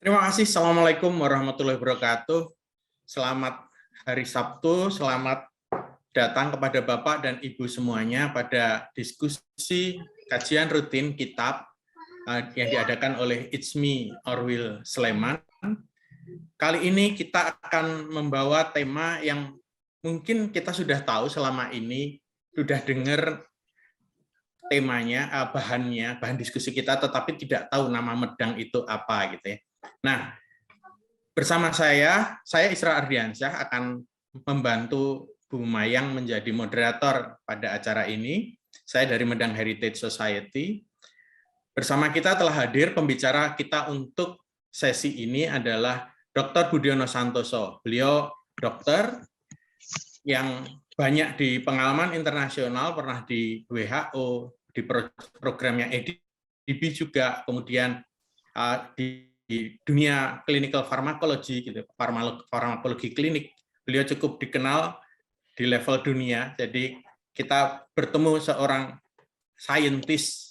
Terima kasih. Assalamualaikum warahmatullahi wabarakatuh. Selamat hari Sabtu, selamat datang kepada Bapak dan Ibu semuanya pada diskusi kajian rutin kitab yang diadakan oleh Itsmi Orwil Sleman. Kali ini kita akan membawa tema yang mungkin kita sudah tahu selama ini, sudah dengar temanya, bahan diskusi kita, tetapi tidak tahu nama medang itu apa gitu ya. Nah, bersama saya Isra Ardiansyah akan membantu Bu Mayang menjadi moderator pada acara ini. Saya dari Medang Heritage Society. Bersama kita telah hadir pembicara kita untuk sesi ini adalah Dr. Budiono Santoso. Beliau dokter yang banyak di pengalaman internasional, pernah di WHO, di programnya EDB juga, kemudian di dunia clinical pharmacology, gitu, farmakologi klinik, beliau cukup dikenal di level dunia. Jadi kita bertemu seorang saintis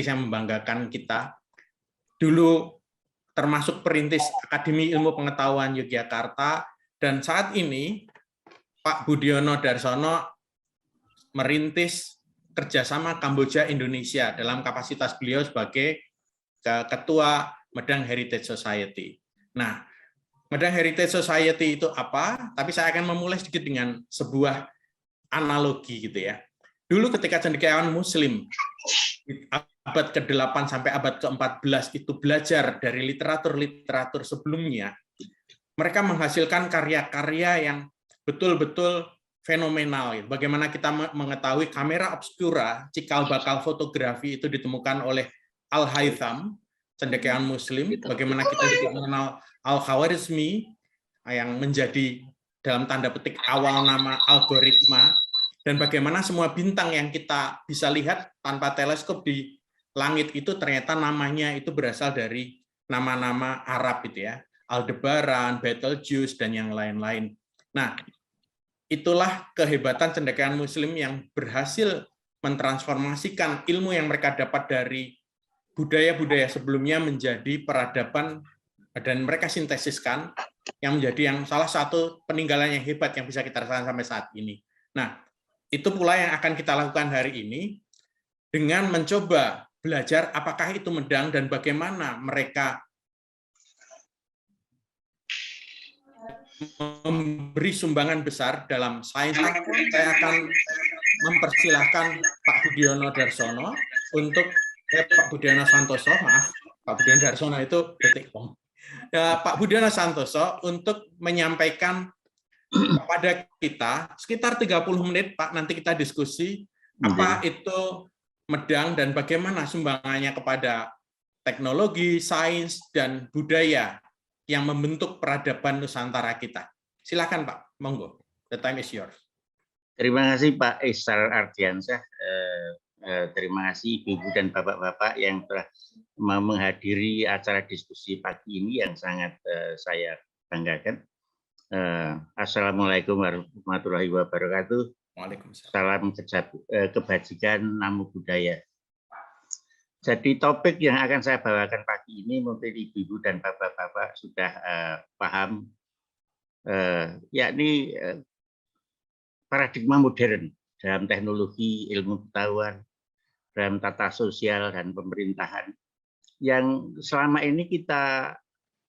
yang membanggakan kita. Dulu termasuk perintis Akademi Ilmu Pengetahuan Yogyakarta, dan saat ini Pak Budiono Darsono merintis kerjasama Kamboja Indonesia dalam kapasitas beliau sebagai Ketua Medang Heritage Society. Nah, Medang Heritage Society itu apa? Tapi saya akan memulai sedikit dengan sebuah analogi gitu ya. Dulu ketika cendekiawan Muslim abad ke-8 sampai abad ke-14 itu belajar dari literatur-literatur sebelumnya, mereka menghasilkan karya-karya yang betul-betul fenomenal. Bagaimana kita mengetahui kamera obscura, cikal bakal fotografi itu ditemukan oleh Al-Haytham, cendekiawan Muslim. Bagaimana kita juga mengenal Al-Khawarizmi yang menjadi dalam tanda petik awal nama algoritma, dan bagaimana semua bintang yang kita bisa lihat tanpa teleskop di langit itu ternyata namanya itu berasal dari nama-nama Arab itu ya, Aldebaran, Betelgeuse, dan yang lain-lain. Nah, itulah kehebatan cendekiawan Muslim yang berhasil mentransformasikan ilmu yang mereka dapat dari budaya-budaya sebelumnya menjadi peradaban, dan mereka sintesiskan yang menjadi salah satu peninggalan yang hebat yang bisa kita rasakan sampai saat ini. Nah, itu pula yang akan kita lakukan hari ini dengan mencoba belajar apakah itu medang dan bagaimana mereka memberi sumbangan besar dalam sains. Saya akan mempersilahkan Pak Budiono Darsono untuk Pak Budiono Santoso, maaf, Pak Budiono Darsono itu detik pom. Pak Budiono Santoso untuk menyampaikan kepada kita sekitar 30 menit, Pak, nanti kita diskusi apa itu medang dan bagaimana sumbangannya kepada teknologi, sains, dan budaya yang membentuk peradaban Nusantara kita. Silakan Pak, monggo. The time is yours. Terima kasih Pak Isra Ardiansyah. Terima kasih Ibu dan Bapak-Bapak yang telah menghadiri acara diskusi pagi ini yang sangat saya banggakan. Assalamualaikum warahmatullahi wabarakatuh. Salam kebajikan, namo buddhaya. Jadi topik yang akan saya bawakan pagi ini mungkin Ibu dan Bapak-Bapak sudah paham, yakni paradigma modern dalam teknologi, ilmu pengetahuan, dalam tata sosial dan pemerintahan yang selama ini kita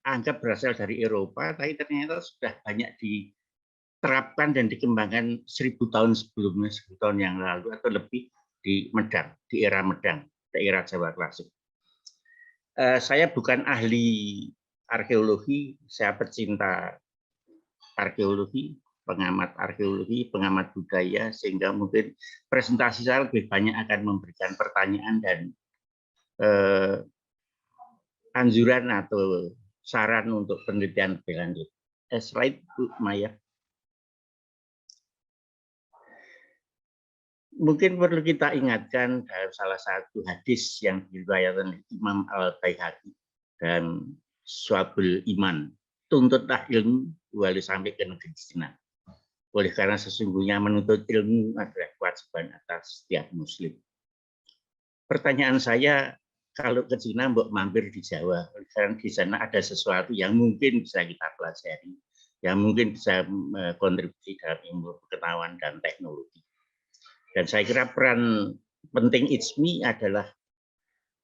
anggap berasal dari Eropa, tapi ternyata sudah banyak diterapkan dan dikembangkan 1000 tahun sebelumnya, 1000 tahun yang lalu atau lebih di Medang, di era Medang, daerah Jawa Klasik. Saya bukan ahli arkeologi, saya pecinta arkeologi, pengamat arkeologi, pengamat budaya, sehingga mungkin presentasi saya lebih banyak akan memberikan pertanyaan dan anjuran atau saran untuk penelitian lebih lanjut. Slide Bu Maya. Mungkin perlu kita ingatkan dalam salah satu hadis yang diriwayatkan Imam Al-Baihaqi dan Syu'abul Iman, tuntutlah ilmu wali sampai ke negeri jinan. Oleh karena sesungguhnya menuntut ilmu adalah kewajiban atas setiap muslim. Pertanyaan saya, kalau ke Cina mbok mampir di Jawa, karena di sana ada sesuatu yang mungkin bisa kita pelajari, yang mungkin bisa kontribusi dalam ilmu pengetahuan dan teknologi. Dan saya kira peran penting ITSMI adalah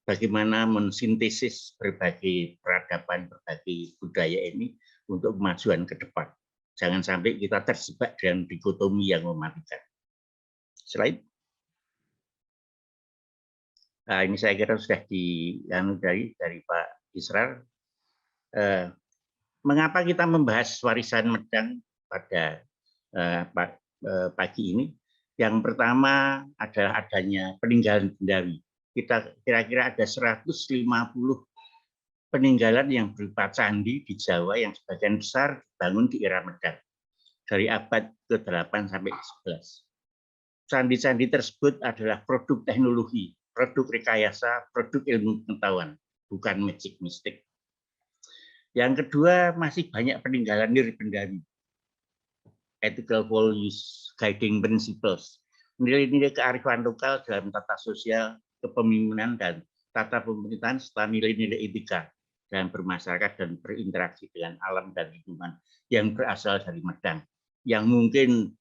bagaimana mensintesis berbagai peradaban, berbagai budaya ini untuk kemajuan ke depan. Jangan sampai kita terjebak dengan dikotomi yang mematikan. Slide. Nah, ini saya kira sudah dari Pak Israr. Mengapa kita membahas warisan Medang pada pagi ini? Yang pertama adalah adanya peninggalan bendawi. Kita kira-kira ada 150 peninggalan yang berupa candi di Jawa yang sebagian besar dibangun di era Medang dari abad ke-8 sampai ke-11. Candi-candi tersebut adalah produk teknologi, produk rekayasa, produk ilmu pengetahuan, bukan magic mistik. Yang kedua, masih banyak peninggalan nirbendawi, ethical values, guiding principles, nilai-nilai kearifan lokal dalam tata sosial, kepemimpinan, dan tata pemerintahan, serta nilai-nilai etika dalam bermasyarakat dan berinteraksi dengan alam dan lingkungan yang berasal dari Medang, yang mungkin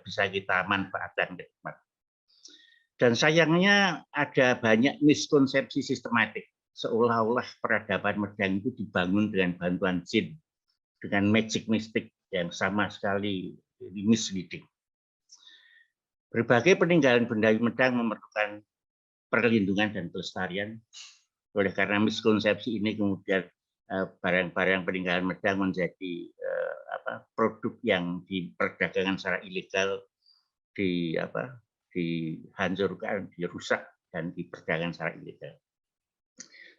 bisa kita manfaatkan ke depan. Dan sayangnya ada banyak miskonsepsi sistematik, seolah-olah peradaban Medang itu dibangun dengan bantuan jin, dengan magic mistik yang sama sekali misleading. Berbagai peninggalan bendawi Medang memerlukan perlindungan dan pelestarian. Oleh karena miskonsepsi ini kemudian barang-barang peninggalan Medang menjadi produk yang diperdagangkan secara ilegal, dihancurkan, dirusak, dan diperdagangkan secara ilegal.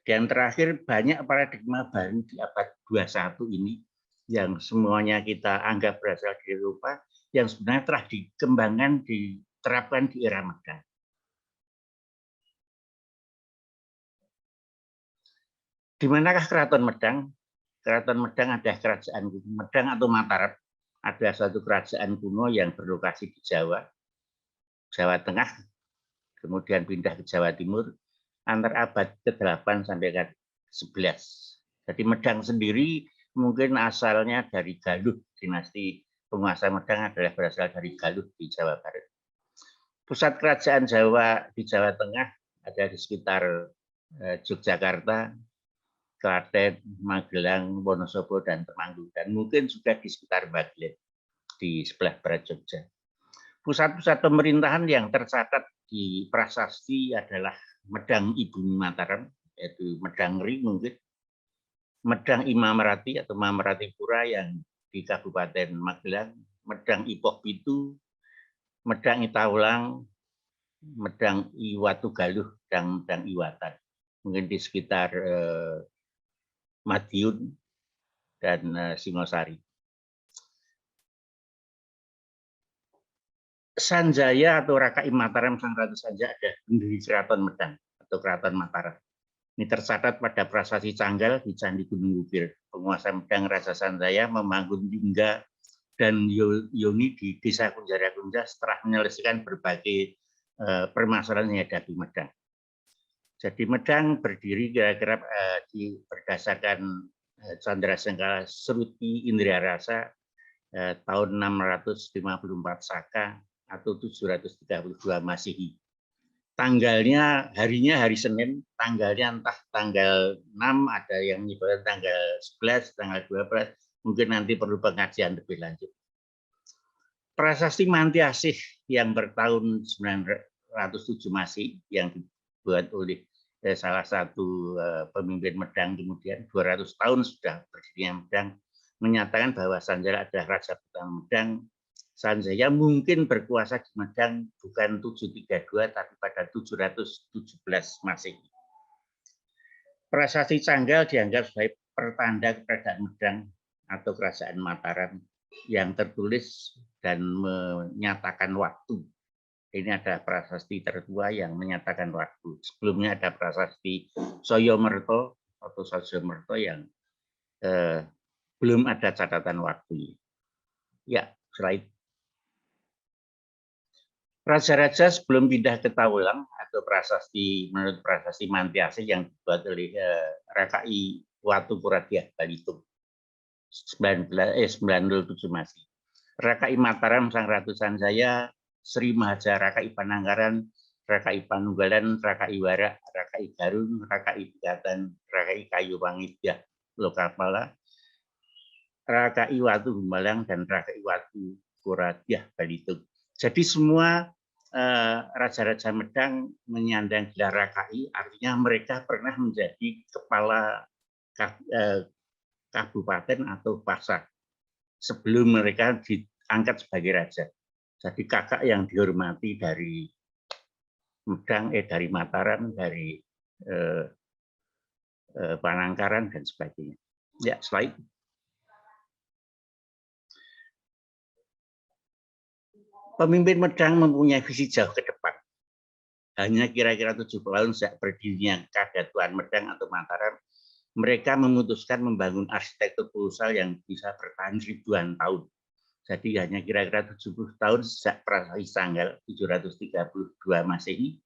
Dan terakhir, banyak paradigma baru di abad 21 ini yang semuanya kita anggap berasal dari Eropa, yang sebenarnya telah dikembangkan, diterapkan di era Medang. Di manakah Keraton Medang? Keraton Medang adalah kerajaan Medang atau Mataram. Ada satu kerajaan kuno yang berlokasi di Jawa, Jawa Tengah, kemudian pindah ke Jawa Timur, antara abad ke-8 sampai ke-11. Jadi Medang sendiri mungkin asalnya dari Galuh, dinasti penguasa Medang adalah berasal dari Galuh di Jawa Barat. Pusat kerajaan Jawa di Jawa Tengah ada di sekitar Yogyakarta, Klaten, Magelang, Wonosobo, dan Temanggung, dan mungkin juga di sekitar Baglet di sebelah barat Jogja. Pusat-pusat pemerintahan yang tercatat di prasasti adalah Medang Ibumi Mataram, yaitu Medang Ri mungkin, Medang Imamerati atau Mameratipura yang di Kabupaten Magelang, Medang Ipok Pitu, Medang Itaulang, Medang Iwatugaluh, dan Medang Iwatan. Mungkin di sekitar Madiun dan Singosari. Sanjaya atau Raka Mataram Sang Ratu Sanjaya ada pendiri Keraton Medang atau Keraton Mataram. Ini tercatat pada prasasti Canggal di Candi Gunung Wukir. Penguasa Medang Raja Sanjaya membangun Lingga dan Yoni di Desa Kunjara Kunja setelah menyelesaikan berbagai permasalahan yang dihadapi Medang. Jadi Medang berdiri kira-kira berdasarkan Candrasengkala Sruti Indriya Rasa tahun 654 Saka atau 732 Masehi. Tanggalnya, harinya hari Senin, tanggalnya entah tanggal 6, ada yang menyebutkan tanggal 11, tanggal 12, mungkin nanti perlu pengajian lebih lanjut. Prasasti Mantiasih yang bertahun 907 Masehi yang dibuat oleh salah satu pemimpin Medang, kemudian 200 tahun sudah berdirinya Medang, menyatakan bahwa Sanjaya adalah Raja pertama Medang. Sanjaya mungkin berkuasa di Medang bukan 732 tapi pada 717 Masehi. Prasasti Canggal dianggap sebagai pertanda keberadaan Medang atau Kerajaan Mataram yang tertulis dan menyatakan waktu. Ini ada prasasti tertua yang menyatakan waktu. Sebelumnya ada prasasti Soyomerto atau Sojomerto yang belum ada catatan waktu. Ya, slide. Raja-raja sebelum pindah ke Tawulang atau prasasti menurut prasasti Mantiase yang dibuat oleh RKI Watu Puradyah Balitung 907 Masih. RKI Mataram Sang Ratu Sanjaya, Sri Mahaja RKI Panangkaran, RKI Panunggalan, RKI Warak, RKI Garung, RKI Pegatan, RKI Kayuwangi Dyah Lokapala, RKI Watu Humbalang, dan RKI Watu Puradyah Balitung. Jadi semua raja-raja Medang menyandang gelar RKI, artinya mereka pernah menjadi kepala kabupaten atau pasar sebelum mereka diangkat sebagai raja. Jadi kakak yang dihormati dari Medang, dari Mataram, dari Panangkaran dan sebagainya. Ya, slide. Pemimpin Medang mempunyai visi jauh ke depan. Hanya kira-kira 7 tahun sejak berdirinya Kadatuan Medang atau Mataram, mereka memutuskan membangun arsitektur kolosal yang bisa bertahan ribuan tahun. Jadi hanya kira-kira 70 tahun sejak Prasasti tanggal 732 Masehi,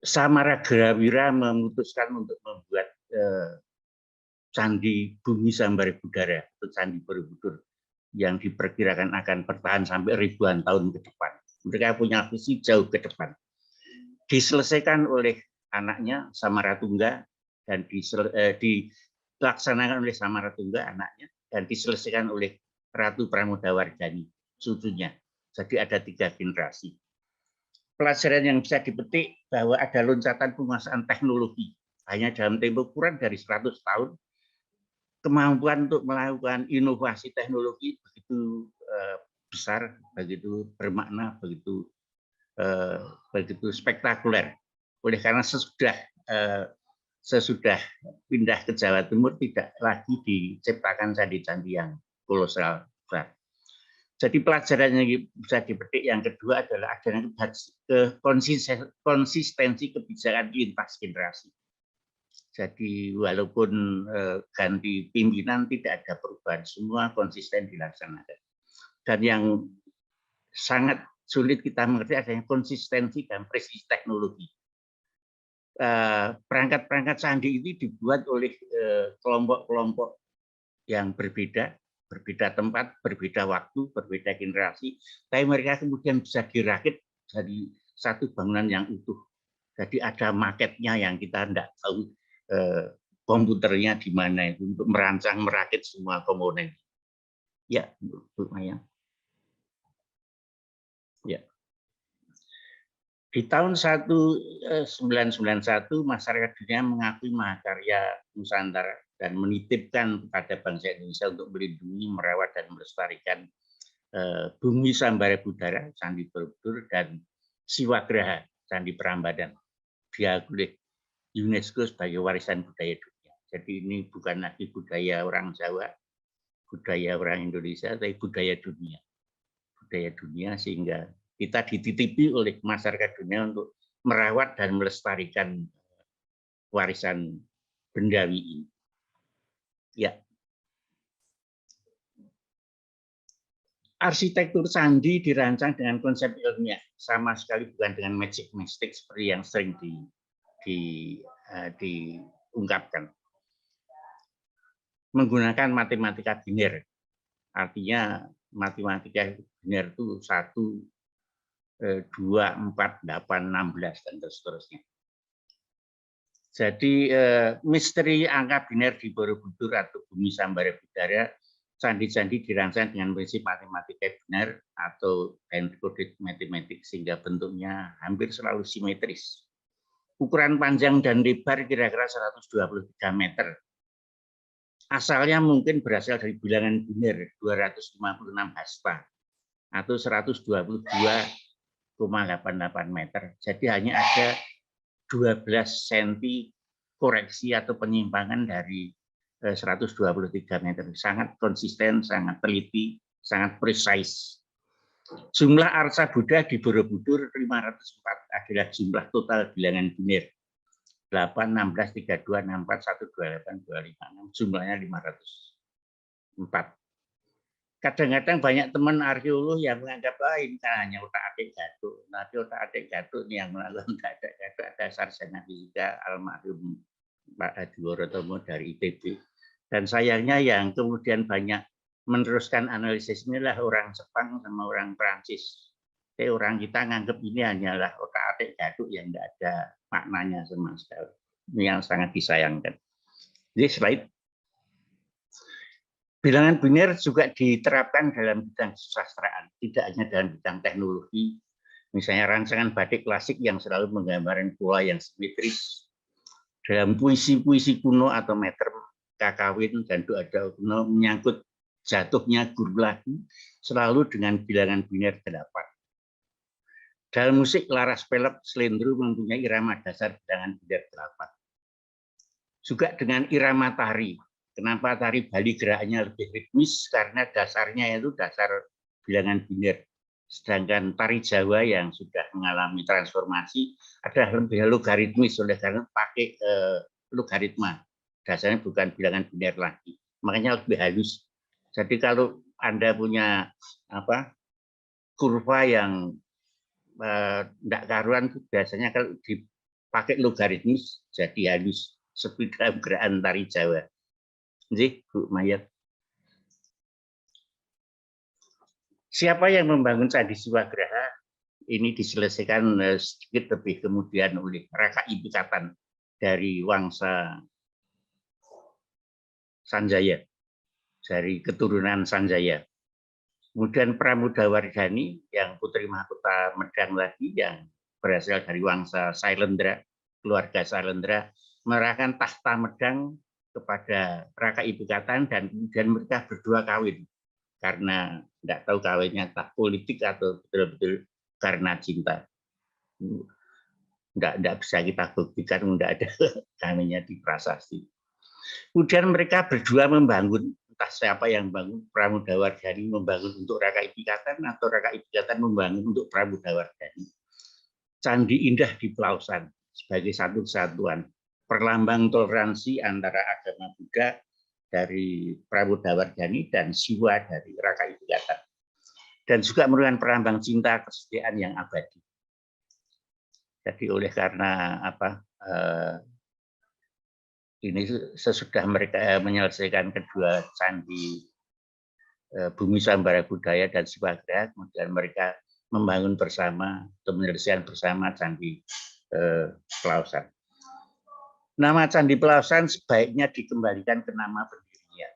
Samaragrawira memutuskan untuk membuat Candi Bumi Sambare Budara atau Candi Borobudur yang diperkirakan akan bertahan sampai ribuan tahun ke depan. Mereka punya visi jauh ke depan. Diselesaikan oleh anaknya Samaratungga dan dilaksanakan oleh Samaratungga anaknya dan diselesaikan oleh Ratu Pramodawardhani cucunya. Jadi ada 3 generasi. Pelajaran yang bisa dipetik bahwa ada loncatan penguasaan teknologi hanya dalam tempo kurang dari 100 tahun. Kemampuan untuk melakukan inovasi teknologi begitu besar, begitu bermakna, begitu spektakuler. Oleh karena sesudah pindah ke Jawa Timur tidak lagi diciptakan candi-candi yang kolosal besar. Jadi pelajaran yang bisa dipetik yang kedua adalah adanya konsistensi kebijakan lintas generasi. Jadi walaupun ganti pimpinan tidak ada perubahan, semua konsisten dilaksanakan. Dan yang sangat sulit kita mengerti adanya konsistensi dan presisi teknologi. Perangkat-perangkat candi ini dibuat oleh kelompok-kelompok yang berbeda tempat, berbeda waktu, berbeda generasi, tapi mereka kemudian bisa dirakit dari satu bangunan yang utuh. Jadi ada maketnya yang kita tidak tahu komputernya di mana itu untuk merancang merakit semua komponen. Ya, Bu Maya. Ya. Di tahun 1991 masyarakat dunia mengakui mahakarya Nusantara dan menitipkan kepada bangsa Indonesia untuk melindungi, merawat dan melestarikan Bumi Sambare Budara, Candi Borobudur, dan Siwagraha, Candi Prambanan, diakui UNESCO sebagai warisan budaya dunia. Jadi ini bukan lagi budaya orang Jawa, budaya orang Indonesia, tapi budaya dunia. Budaya dunia sehingga kita dititipi oleh masyarakat dunia untuk merawat dan melestarikan warisan bendawi ini. Ya. Arsitektur candi dirancang dengan konsep ilmiah, sama sekali bukan dengan magic mystic seperti yang sering diungkapkan. Menggunakan matematika biner, artinya matematika biner itu 1, 2, 4, 8, 16 dan seterusnya. Jadi misteri angka biner di Borobudur atau Bumi Sambare Budara, candi-candi dirancang dengan prinsip matematika biner atau encoded mathematics sehingga bentuknya hampir selalu simetris. Ukuran panjang dan lebar kira-kira 123 meter. Asalnya mungkin berasal dari bilangan biner 256 hasta atau 122,88 meter. Jadi hanya ada 12 cm koreksi atau penyimpangan dari 123 meter. Sangat konsisten, sangat teliti, sangat precise. Jumlah arca Buddha di Borobudur 504 adalah jumlah total bilangan biner. 8, 16, 32, 64, 128, 256, jumlahnya 504. kadang-kadang banyak teman arkeolog yang menganggap ini kan hanya otak-atik Gatuk. Nanti otak-atik Gatuk ini yang melakukan otak-atik Gatuk ada sarjana fisika almarhum Pak Adiworo Tomo dari ITB. Dan sayangnya yang kemudian banyak meneruskan analisis inilah orang Jepang sama orang Prancis. Jadi orang kita nganggap ini hanyalah otak-atik Gatuk yang tidak ada maknanya sama sekali. Ini yang sangat disayangkan. Jadi slide. Bilangan biner juga diterapkan dalam bidang kesusastraan, tidak hanya dalam bidang teknologi. Misalnya rancangan batik klasik yang selalu menggambarkan pola yang simetris. Dalam puisi-puisi kuno atau meter kakawin dan doa-doa kuno menyangkut jatuhnya guru lagi, selalu dengan bilangan biner 8. Dalam musik laras pelek selendru mempunyai irama dasar bilangan biner 8. Juga dengan irama tari. Kenapa tari Bali geraknya lebih ritmis? Karena dasarnya itu dasar bilangan biner. Sedangkan tari Jawa yang sudah mengalami transformasi ada lebih logaritmis, oleh karena pakai logaritma. Dasarnya bukan bilangan biner lagi. Makanya lebih halus. Jadi kalau Anda punya kurva yang tidak karuan, biasanya kalau dipakai logaritmis jadi halus seperti gerakan tari Jawa. Jadi, Bu Mayat. Siapa yang membangun Candi Siwagraha? Ini diselesaikan sedikit lebih kemudian oleh Raka Ibikatan dari Wangsa Sanjaya, dari keturunan Sanjaya. Kemudian Pramodawardhani yang putri mahkota Medang lagi yang berasal dari Wangsa Sailendra, keluarga Sailendra, menyerahkan tahta Medang kepada Raka Ibikatan dan kemudian mereka berdua kawin karena tidak tahu kawinnya tak politik atau betul-betul karena cinta. Tidak bisa kita buktikan, tidak ada kawinnya di prasasti. Kemudian mereka berdua membangun, entah siapa yang bangun, Pramodawardhani membangun untuk Raka Ibikatan atau Raka Ibikatan membangun untuk Pramodawardhani. Candi Indah di Pelausan sebagai satu kesatuan. Perlambang toleransi antara agama Buddha dari Pramodawardhani dan Siwa dari Raka Ibikatan. Dan juga merupakan perlambang cinta kesetiaan yang abadi. Jadi oleh karena ini sesudah mereka menyelesaikan kedua candi Bumi Sambara Budaya dan Siwagraha, kemudian mereka membangun bersama atau menyelesaikan bersama Candi Pelausan. Nama Candi Pelausan sebaiknya dikembalikan ke nama pendirinya,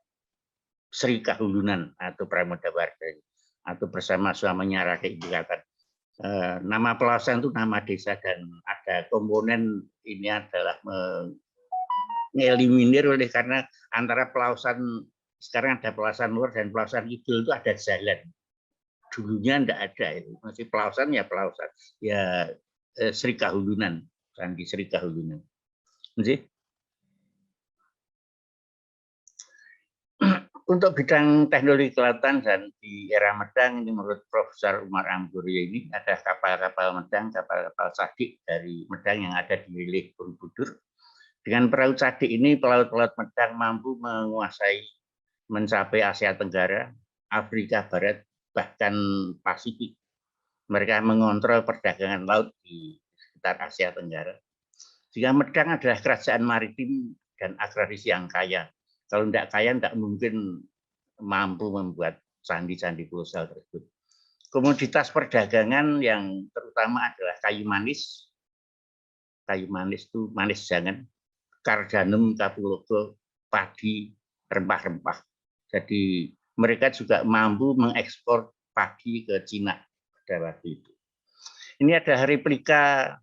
Sri Kahulunan atau Pramodawardhani, atau bersama suaminya Raka Ibikatan. Nama Pelausan itu nama desa dan ada komponen ini adalah mengeliminir oleh karena antara Pelausan sekarang ada Pelausan Luar dan Pelausan Kidul itu ada jalan. Dulunya tidak ada itu, masih Pelausan ya Pelausan, ya Sri Kahulunan, Candi Sri Kahulunan. Untuk bidang teknologi kelautan dan di era Medang ini menurut Profesor Umar Amguryo ini ada kapal-kapal Medang, kapal-kapal Cadik dari Medang yang ada di wilayah Borobudur. Dengan perahu Cadik ini pelaut-pelaut Medang mampu menguasai mencapai Asia Tenggara, Afrika Barat, bahkan Pasifik. Mereka mengontrol perdagangan laut di sekitar Asia Tenggara. Jika Medang adalah kerajaan maritim dan agraris yang kaya. Kalau tidak kaya, tidak mungkin mampu membuat candi-candi kolosal tersebut. Komoditas perdagangan yang terutama adalah kayu manis. Kayu manis itu manis jangan. Kardanum, kapulaga, padi, rempah-rempah. Jadi mereka juga mampu mengekspor padi ke Cina pada waktu itu. Ini ada replika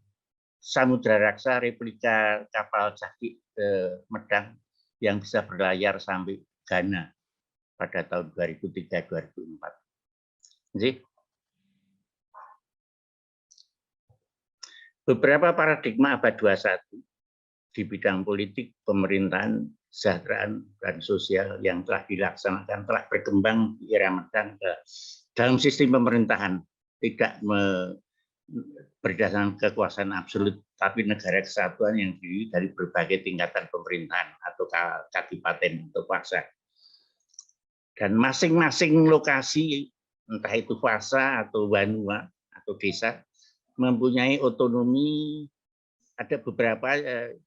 Samudra Raksa, replika kapal Cadik Medang yang bisa berlayar sampai Ghana pada tahun 2003-2004. Jadi, beberapa paradigma abad 21 di bidang politik, pemerintahan, kesejahteraan, dan sosial yang telah dilaksanakan telah berkembang di era Medang dalam sistem pemerintahan, tidak berdasarkan kekuasaan absolut, tapi negara kesatuan yang terdiri dari berbagai tingkatan pemerintahan atau kadipaten atau kuasa. Dan masing-masing lokasi, entah itu Fasa atau Wanua atau desa, mempunyai otonomi. Ada beberapa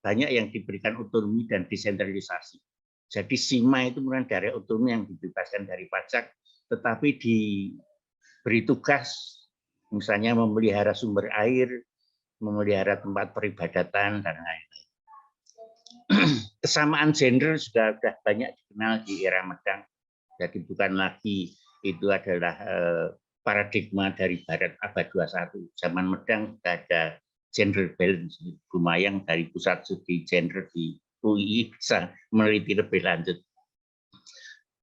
banyak yang diberikan otonomi dan desentralisasi. Jadi SIMA itu merupakan daerah otonomi yang dibebaskan dari pajak, tetapi diberi tugas misalnya memelihara sumber air, memelihara tempat peribadatan, dan lain-lain. Kesamaan gender sudah banyak dikenal di era Medang. Jadi bukan lagi itu adalah paradigma dari Barat abad 21. Zaman Medang sudah ada gender balance. Bu Mayang dari Pusat Studi Gender di UI bisa meneliti lebih lanjut.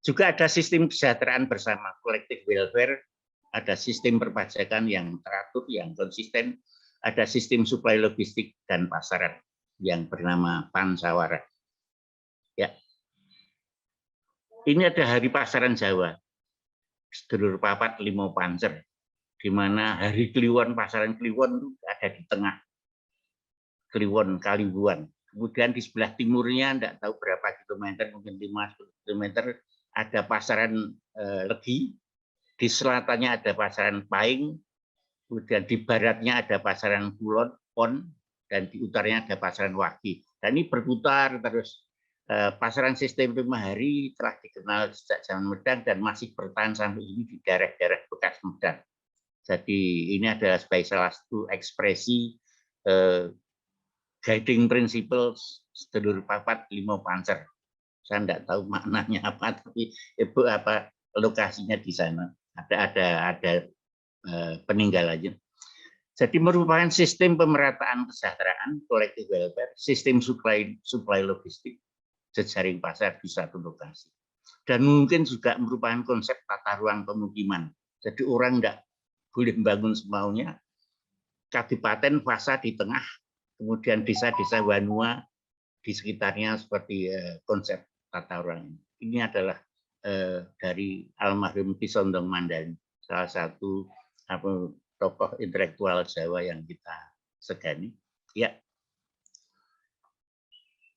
Juga ada sistem kesejahteraan bersama, collective welfare, ada sistem perpajakan yang teratur, yang konsisten, ada sistem suplai logistik dan pasaran yang bernama Pansawara. Ya. Ini ada Hari Pasaran Jawa, sedulur papat limo pancer, di mana Hari Kliwon, Pasaran Kliwon itu ada di tengah Kliwon, Kalibuan. Kemudian di sebelah timurnya, tidak tahu berapa kilometer, mungkin 5 kilometer, ada Pasaran Legi, di selatannya ada Pasaran Paing, kemudian di baratnya ada Pasaran Kulon, Pon, dan di utaranya ada Pasaran Wagi. Dan ini berputar terus. Pasaran sistem 5 hari telah dikenal sejak zaman Medang dan masih bertahan sampai ini di daerah-daerah bekas Medang. Jadi ini adalah sebagai salah satu ekspresi guiding principles sedulur papat limo pancer. Saya tidak tahu maknanya apa, tapi ibu apa lokasinya di sana. Ada peninggalannya. Jadi merupakan sistem pemerataan kesejahteraan, collective welfare, sistem supply logistik, jejaring pasar di satu lokasi. Dan mungkin juga merupakan konsep tata ruang pemukiman. Jadi orang tidak boleh membangun semaunya. Kabupaten Fasa di tengah, kemudian desa-desa Wanua di sekitarnya seperti konsep tata ruang. Ini adalah dari almarhum Ki Sondong Mandani, salah satu tokoh intelektual Jawa yang kita segani. Ya.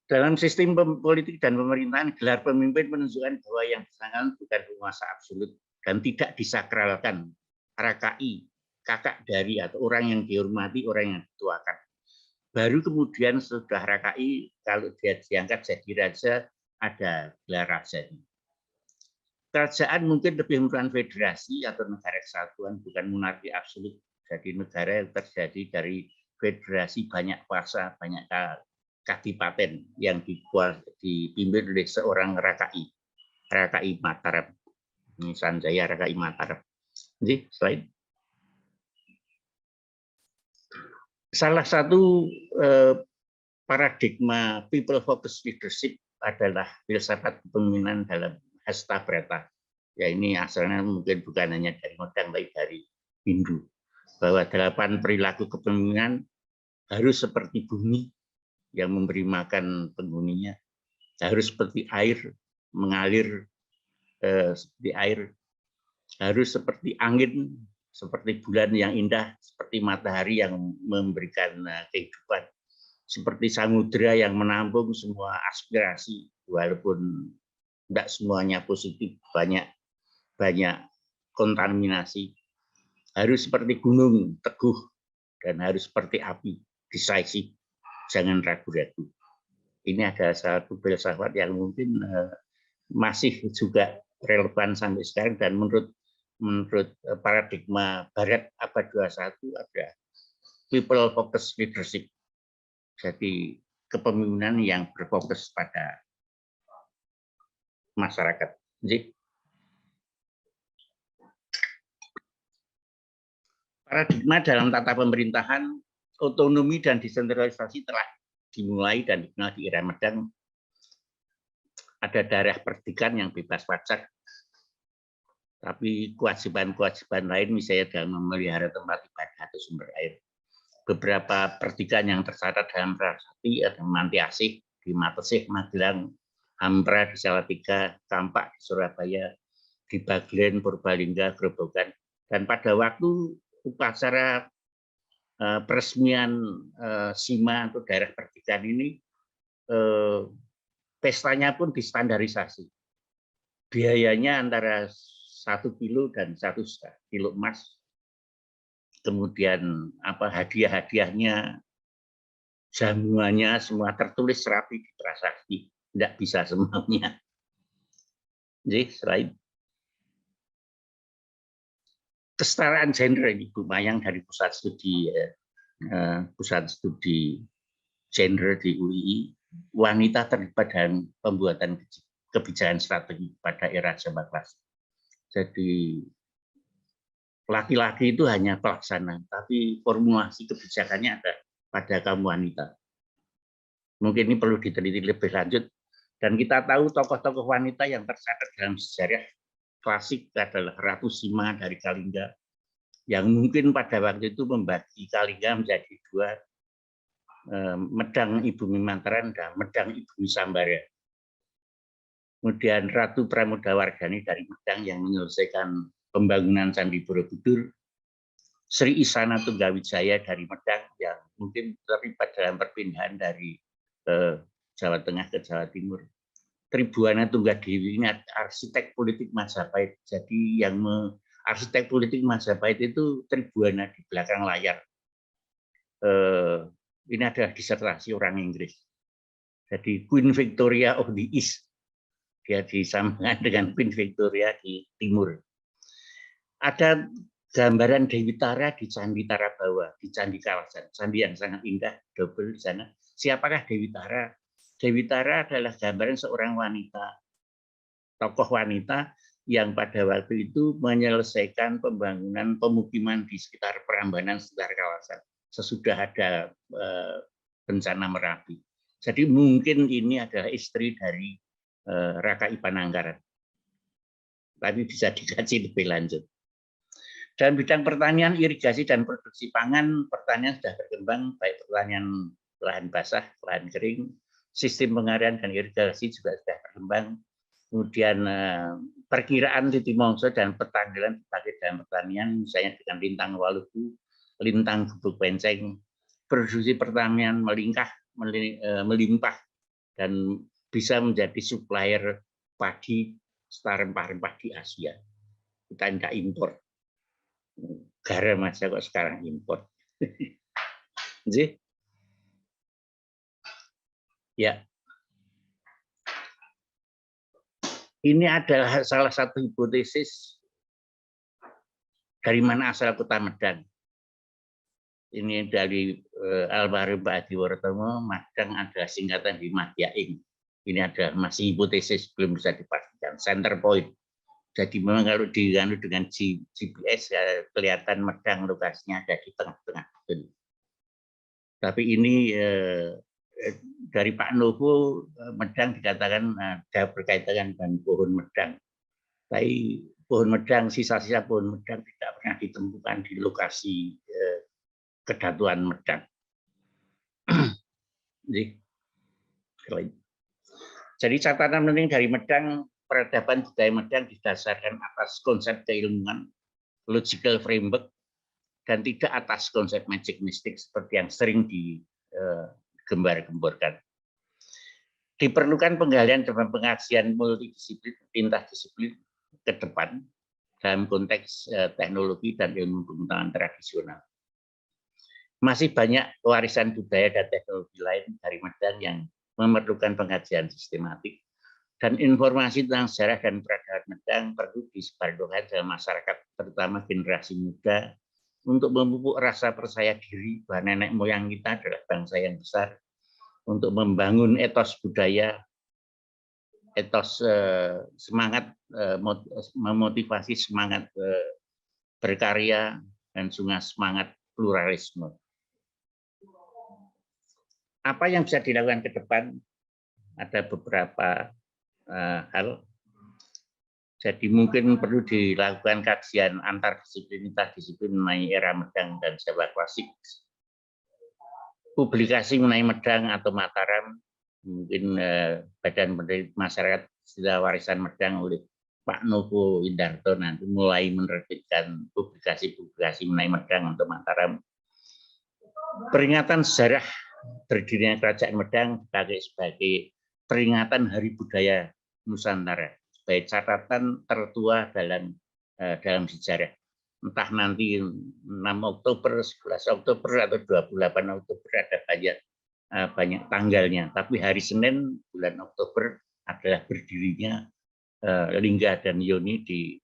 Dalam sistem politik dan pemerintahan, gelar pemimpin menunjukkan bahwa yang bersangkutan bukan penguasa absolut dan tidak disakralkan. RKI, kakak dari atau orang yang dihormati, orang yang dituakan. Baru kemudian setelah RKI, kalau dia diangkat jadi raja, ada gelar raja. Kerajaan mungkin lebih merupakan federasi atau negara kesatuan, bukan monarki absolut. Jadi negara yang terjadi dari federasi banyak kuasa, banyak kadipaten yang dipimpin oleh seorang RKI Mataram. Ini Sanjaya RKI Mataram. Jadi, slide. Salah satu paradigma people focused leadership adalah filsafat kepemimpinan dalam Hasta Brata. Ya ini asalnya mungkin bukan hanya dari Medang, tapi dari Hindu. Bahwa 8 perilaku kepemimpinan harus seperti bumi yang memberi makan penghuninya, harus seperti air mengalir seperti air, harus seperti angin, seperti bulan yang indah, seperti matahari yang memberikan kehidupan, seperti samudera yang menampung semua aspirasi, walaupun tidak semuanya positif, banyak kontaminasi, harus seperti gunung teguh dan harus seperti api decisive. Jangan ragu-ragu. Ini ada satu filsafat yang mungkin masih juga relevan sampai sekarang dan menurut paradigma Barat abad 21 ada people focused leadership. Jadi kepemimpinan yang berfokus pada masyarakat. Jadi, paradigma dalam tata pemerintahan, otonomi dan desentralisasi telah dimulai dan dikenal di era Medang. Ada daerah perdikan yang bebas pajak, tapi kewajiban-kewajiban lain misalnya dalam memelihara tempat ibadah atau sumber air. Beberapa perdikan yang tercatat dalam prasasti ada Manti Asih di Matesih, Magelang, Hampra di Salatiga, Kampak di Surabaya, di Baglen, Purbalingga, Grobogan. Dan pada waktu upacara peresmian SIMA atau daerah perdikan ini, pestanya pun distandarisasi. biayanya antara 1 kilo dan 1,5 kilo emas. Kemudian hadiah-hadiahnya, jamuannya semua tertulis rapi di prasasti, tidak bisa semuanya. Jadi selain kesetaraan gender ini, Bu Mayang dari pusat studi gender di UII, wanita terlibat dalam pembuatan kebijakan strategi pada era Jawa Klasik. Jadi laki-laki itu hanya pelaksana, tapi formulasi kebijakannya ada pada kaum wanita. Mungkin ini perlu diteliti lebih lanjut. Dan kita tahu tokoh-tokoh wanita yang tercatat dalam sejarah klasik adalah Ratu Sima dari Kalingga, yang mungkin pada waktu itu membagi Kalingga menjadi 2, Medang Ibu Mimantaran dan Medang Ibu Misambara. Kemudian Ratu Pramodawardhani dari Medang yang menyelesaikan pembangunan Candi Borobudur, Sri Isana Tunggawijaya dari Medang yang mungkin terlibat dalam perpindahan dari Jawa Tengah ke Jawa Timur. Tribuana Tunggadewi ini arsitek politik Majapahit. Jadi yang arsitek politik Majapahit itu Tribuana di belakang layar. Ini adalah disertasi orang Inggris. Jadi Queen Victoria of the East. Dia disamakan dengan Queen Victoria di Timur. Ada gambaran Dewi Tara di Candi Tara Bawah, di Candi Kalasan. Candi yang sangat indah, double di sana. Siapakah Dewi Tara? Dewi Tara adalah gambaran seorang wanita, tokoh wanita yang pada waktu itu menyelesaikan pembangunan pemukiman di sekitar Prambanan, sekitar kawasan, sesudah ada bencana Merapi. Jadi mungkin ini adalah istri dari Raka Ipanangkaran. Tapi bisa dikaji lebih lanjut. Dalam bidang pertanian, irigasi, dan produksi pangan, pertanian sudah berkembang, baik pertanian lahan basah, lahan kering, sistem pengairan dan irigasi juga sudah berkembang. Kemudian perkiraan titik mongso dan petanggalan dipakai dalam pertanian, misalnya dengan lintang waluku, lintang gubuk penceng, produksi pertanian melimpah dan bisa menjadi supplier padi serta rempah-rempah di Asia. Kita tidak impor. Garam aja kok sekarang impor. Ya. Ini adalah salah satu hipotesis dari mana asal kota Medang. Ini dari almarhum Pak Adi Wartomo, Medang adalah singkatan di Madyaing. Ini adalah masih hipotesis, belum bisa dipastikan. Center point. Jadi memang kalau diganu dengan GPS kelihatan Medang lokasinya ada di tengah-tengah. Tapi ini dari Pak Novo, Medang dikatakan ada berkaitan dengan pohon Medang. Tapi pohon Medang, sisa-sisa pohon Medang tidak pernah ditemukan di lokasi kedatuan Medang. Jadi catatan penting dari Medang, peradaban budaya Medang didasarkan atas konsep keilmuan, logical framework, dan tidak atas konsep magic mystic seperti yang sering digembar-gemborkan. Diperlukan penggalian dan pengkajian multidisiplin, lintas disiplin ke depan dalam konteks teknologi dan ilmu pengetahuan tradisional. Masih banyak warisan budaya dan teknologi lain dari Medang yang memerlukan pengajian sistematik, dan informasi tentang sejarah dan peradaban Medang perlu disebarluaskan dalam masyarakat, terutama generasi muda, untuk memupuk rasa percaya diri bahwa nenek moyang kita adalah bangsa yang besar, untuk membangun etos budaya, etos semangat, memotivasi semangat berkarya, dan semangat pluralisme. Apa yang bisa dilakukan ke depan? Ada beberapa hal. Jadi mungkin perlu dilakukan kajian antar disiplin, interdisiplin mengenai era Medang dan Jawa Klasik. Publikasi mengenai Medang atau Mataram, mungkin Badan Penelitian Masyarakat Sejarah Warisan Medang oleh Pak Novo Windarto nanti mulai menerbitkan publikasi-publikasi mengenai Medang atau Mataram. Peringatan sejarah berdirinya Kerajaan Medang dipakai sebagai peringatan Hari Budaya Nusantara sebagai catatan tertua dalam sejarah. Entah nanti 6 Oktober, 11 Oktober, atau 28 Oktober ada banyak tanggalnya. Tapi hari Senin bulan Oktober adalah berdirinya Lingga dan Yoni di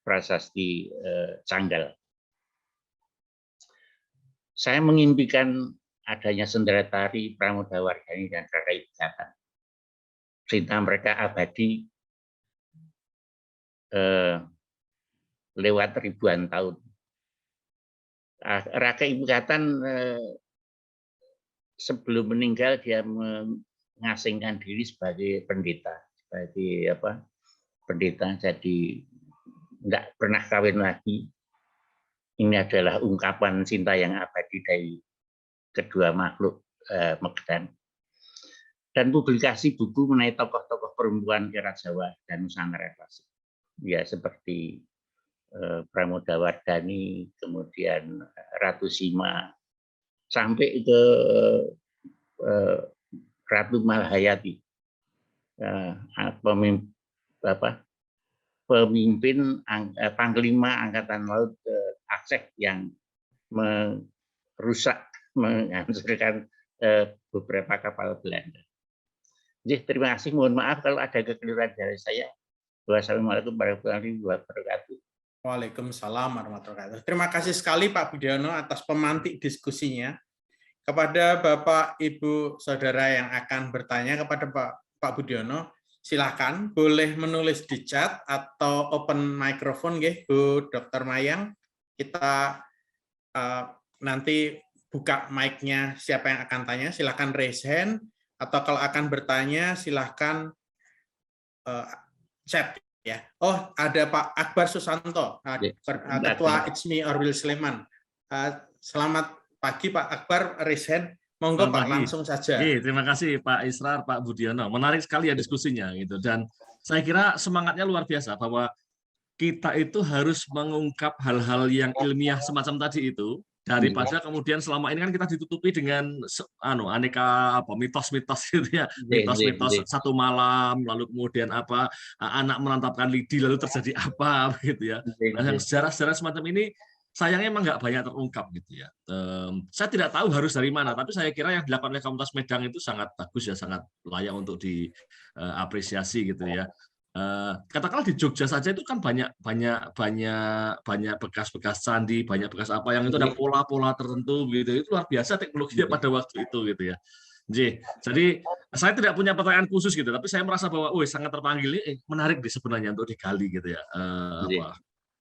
Prasasti Canggal. Saya mengimpikan adanya Sendratari, Pramodawardhani, dan Rara Ikatan. Cerita mereka abadi lewat ribuan tahun. Raka Ikatan sebelum meninggal dia mengasingkan diri sebagai pendeta, pendeta, jadi enggak pernah kawin lagi. Ini adalah ungkapan cinta yang abadi dari kedua makhluk Megdan. Dan publikasi buku mengenai tokoh-tokoh perempuan Kera Jawa dan Nusantara Klasik. Ya, seperti Pramodawardhani, kemudian Ratu Sima, sampai ke Ratu Malahayati, pemimpin Panglima Angkatan Laut Aceh yang menghancurkan beberapa kapal Belanda. Jadi, terima kasih. Mohon maaf kalau ada kekeliruan dari saya. Wassalamualaikum warahmatullahi wabarakatuh. Waalaikumsalam warahmatullahi wabarakatuh. Terima kasih sekali Pak Budiono atas pemantik diskusinya. Kepada Bapak, Ibu, Saudara yang akan bertanya kepada Pak Budiono, silakan boleh menulis di chat atau open microphone, Bu Dr. Mayang. Kita nanti buka mic-nya siapa yang akan tanya, silakan raise hand, atau kalau akan bertanya silakan chat ya. Oh, ada Pak Akbar Susanto, Ketua ICMI Orwil Sleman. Selamat pagi Pak Akbar, raise hand. Monggo Pak, langsung saja. Terima kasih Pak Israr, Pak Budiono. Menarik sekali ya diskusinya gitu. Dan saya kira semangatnya luar biasa bahwa kita itu harus mengungkap hal-hal yang ilmiah semacam tadi itu, daripada kemudian selama ini kan kita ditutupi dengan aneka mitos-mitos gitu ya, mitos-mitos satu malam, lalu kemudian anak menantapkan lidi lalu terjadi apa gitu ya. Nah, yang sejarah-sejarah semacam ini sayangnya emang nggak banyak terungkap gitu ya. Saya tidak tahu harus dari mana, tapi saya kira yang dilakukan oleh Komunitas Medang itu sangat bagus ya, sangat layak untuk diapresiasi gitu ya. Katakanlah di Jogja saja itu kan banyak bekas-bekas candi, banyak bekas apa yang itu ada pola-pola tertentu gitu. Itu luar biasa teknologinya pada waktu itu gitu ya. Jadi saya tidak punya pertanyaan khusus gitu, tapi saya merasa bahwa sangat terpanggil, menarik sebenarnya untuk digali gitu ya.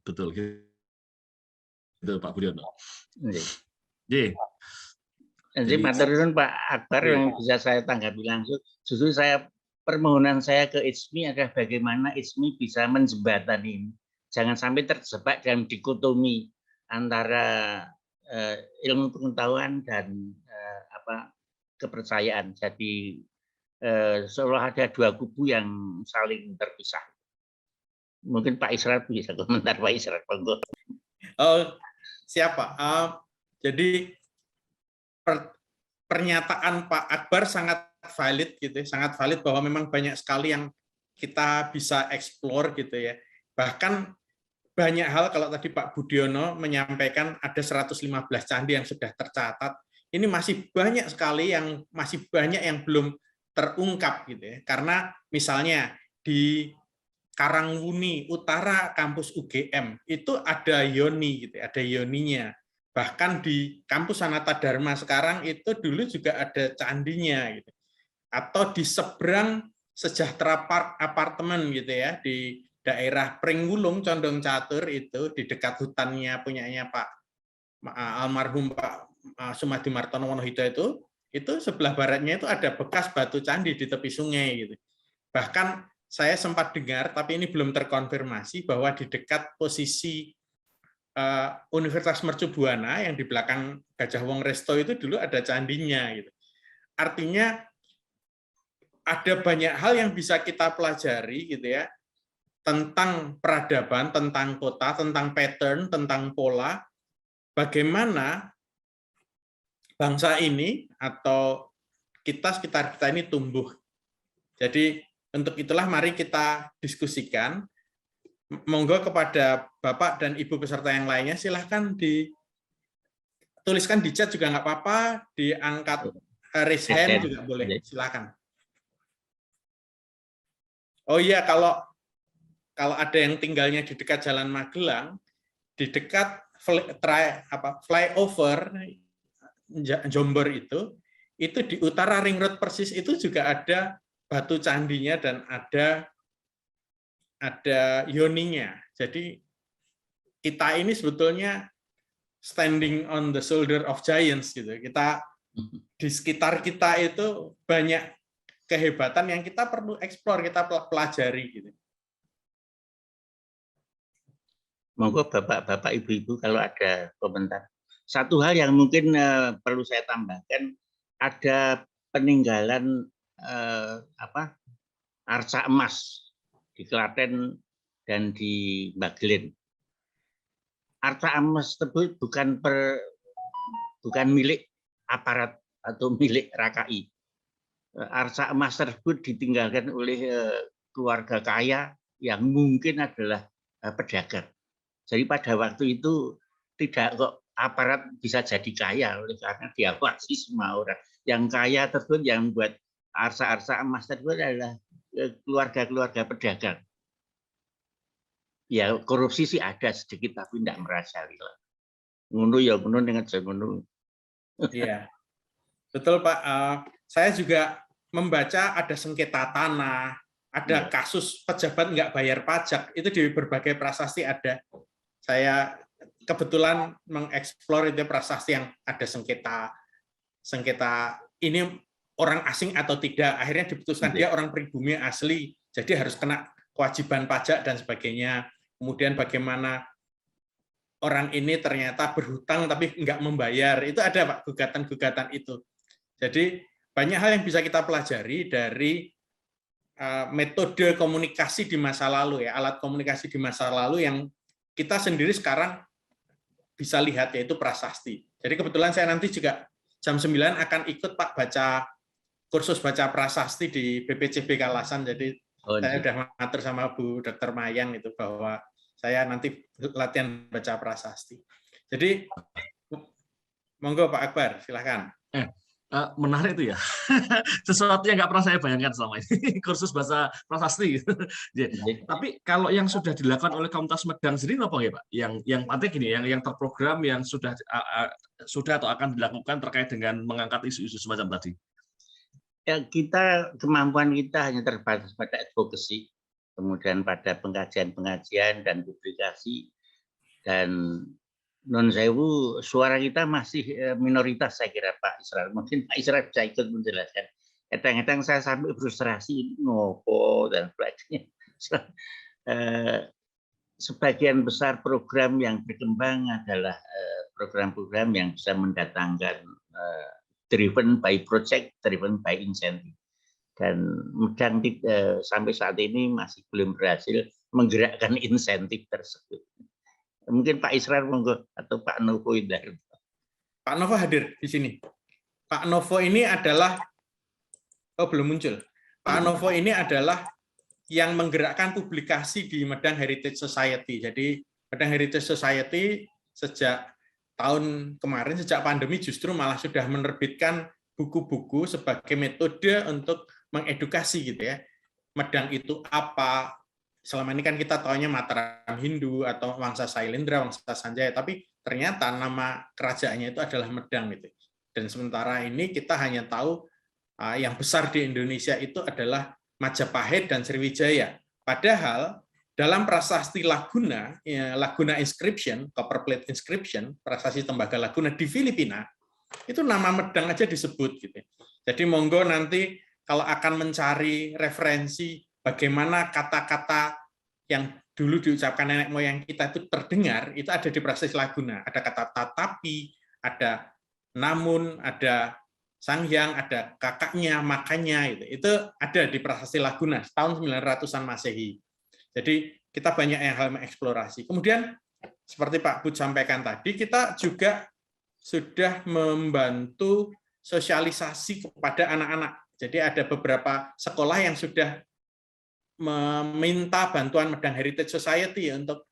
Betul gitu Pak Budiono. Jadi matur nuwun Pak Akbar yang bisa saya tanggapi langsung. Justru permohonan saya ke ICMI adalah bagaimana ICMI bisa menjembatani ini. Jangan sampai terjebak dalam dikotomi antara ilmu pengetahuan dan kepercayaan. Jadi seolah ada dua kubu yang saling terpisah. Mungkin Pak Israr bisa komentar, Pak Israr. Siapa? Jadi pernyataan Pak Akbar sangat valid gitu, sangat valid bahwa memang banyak sekali yang kita bisa explore gitu ya. Bahkan banyak hal, kalau tadi Pak Budiono menyampaikan ada 115 candi yang sudah tercatat, ini masih banyak sekali yang belum terungkap gitu ya. Karena misalnya di Karangwuni Utara kampus UGM itu ada yoni gitu, ada yoninya. Bahkan di kampus Sanata Dharma sekarang itu dulu juga ada candinya gitu. Atau di seberang Sejahtera Park apartemen gitu ya, di daerah Pringgulung Condong Catur itu di dekat hutannya punyanya Pak almarhum Pak Sumadi Martono Wonohido itu sebelah baratnya itu ada bekas batu candi di tepi sungai gitu. Bahkan saya sempat dengar, tapi ini belum terkonfirmasi, bahwa di dekat posisi Universitas Mercu Buana yang di belakang Gajah Wong Resto itu dulu ada candinya gitu. Artinya ada banyak hal yang bisa kita pelajari gitu ya, tentang peradaban, tentang kota, tentang pattern, tentang pola, bagaimana bangsa ini atau sekitar kita ini tumbuh. Jadi Untuk itulah mari kita diskusikan. Monggo kepada Bapak dan Ibu peserta yang lainnya, silahkan dituliskan di chat juga nggak apa-apa, diangkat raise hand juga boleh, silahkan. Oh iya, kalau ada yang tinggalnya di dekat Jalan Magelang, di dekat flyover Jombor itu di utara Ring Road persis itu juga ada batu candinya dan ada yoninya. Jadi kita ini sebetulnya standing on the shoulder of giants gitu. Kita di sekitar kita itu banyak kehebatan yang kita perlu eksplor, kita pelajari gitu. Monggo Bapak-bapak, Ibu-ibu kalau ada komentar. Satu hal yang mungkin perlu saya tambahkan, ada peninggalan arca emas di Klaten dan di Bagelen. Arca emas tersebut bukan milik aparat atau milik RKI. Arca emas tersebut ditinggalkan oleh keluarga kaya yang mungkin adalah pedagang. Jadi pada waktu itu tidak kok aparat bisa jadi kaya oleh karena diawasi semua orang. Yang kaya tersebut yang buat arca-arca emas tersebut adalah keluarga-keluarga pedagang. Ya korupsi sih ada sedikit tapi tidak merajalela. Ngono ya ngono dengan ngono. Iya, betul Pak. Saya juga membaca ada sengketa tanah, ada kasus pejabat nggak bayar pajak, itu di berbagai prasasti ada. Saya kebetulan mengeksplor itu prasasti yang ada sengketa ini orang asing atau tidak. Akhirnya diputuskan dia orang pribumi asli, jadi harus kena kewajiban pajak dan sebagainya. Kemudian bagaimana orang ini ternyata berhutang tapi nggak membayar, itu ada Pak gugatan-gugatan itu. Jadi banyak hal yang bisa kita pelajari dari metode komunikasi di masa lalu ya, alat komunikasi di masa lalu yang kita sendiri sekarang bisa lihat, yaitu prasasti. Jadi kebetulan saya nanti juga jam 9 akan ikut Pak baca kursus baca prasasti di BPCB Kalasan. Jadi saya sudah mengatur sama Bu Dr. Mayang itu bahwa saya nanti latihan baca prasasti. Jadi monggo Pak Akbar, silahkan. Menarik itu ya. Sesuatu yang nggak pernah saya bayangkan selama ini, kursus bahasa prasasti. Tapi kalau yang sudah dilakukan oleh Komunitas Medang sendiri apa ya Pak? Yang penting gini, yang terprogram, yang sudah atau akan dilakukan terkait dengan mengangkat isu-isu semacam tadi. Ya, kemampuan kita hanya terbatas pada advocacy, kemudian pada pengajian-pengajian dan publikasi, dan non sewu suara kita masih minoritas saya kira Pak Israr. Mungkin Pak Israr bisa ikut menjelaskan. Kadang-kadang saya sampai frustrasi ngopo dan sebagainya. Sebagian besar program yang berkembang adalah program-program yang bisa mendatangkan driven by project, driven by incentive. Dan Medang sampai saat ini masih belum berhasil menggerakkan insentif tersebut. Mungkin Pak Israr monggo atau Pak Novo Indar. Pak Novo hadir di sini. Pak Novo ini adalah belum muncul. Pak Novo ini adalah yang menggerakkan publikasi di Medang Heritage Society. Jadi Medang Heritage Society sejak tahun kemarin, sejak pandemi justru malah sudah menerbitkan buku-buku sebagai metode untuk mengedukasi gitu ya. Medang itu apa? Selama ini kan kita taunya Mataram Hindu atau Wangsa Sailendra, Wangsa Sanjaya, tapi ternyata nama kerajaannya itu adalah Medang gitu. Dan sementara ini kita hanya tahu yang besar di Indonesia itu adalah Majapahit dan Sriwijaya. Padahal dalam prasasti Laguna, Laguna Inscription, Copperplate Inscription, prasasti Tembaga Laguna di Filipina, itu nama Medang aja disebut gitu. Jadi monggo nanti kalau akan mencari referensi bagaimana kata-kata yang dulu diucapkan nenek moyang kita itu terdengar, itu ada di prasasti Laguna. Ada kata tatapi, ada namun, ada Sanghyang, ada kakaknya, makanya, itu ada di prasasti Laguna tahun 900-an Masehi. Jadi kita banyak yang hal mengeksplorasi. Kemudian seperti Pak Bud sampaikan tadi, kita juga sudah membantu sosialisasi kepada anak-anak. Jadi ada beberapa sekolah yang sudah meminta bantuan Medang Heritage Society untuk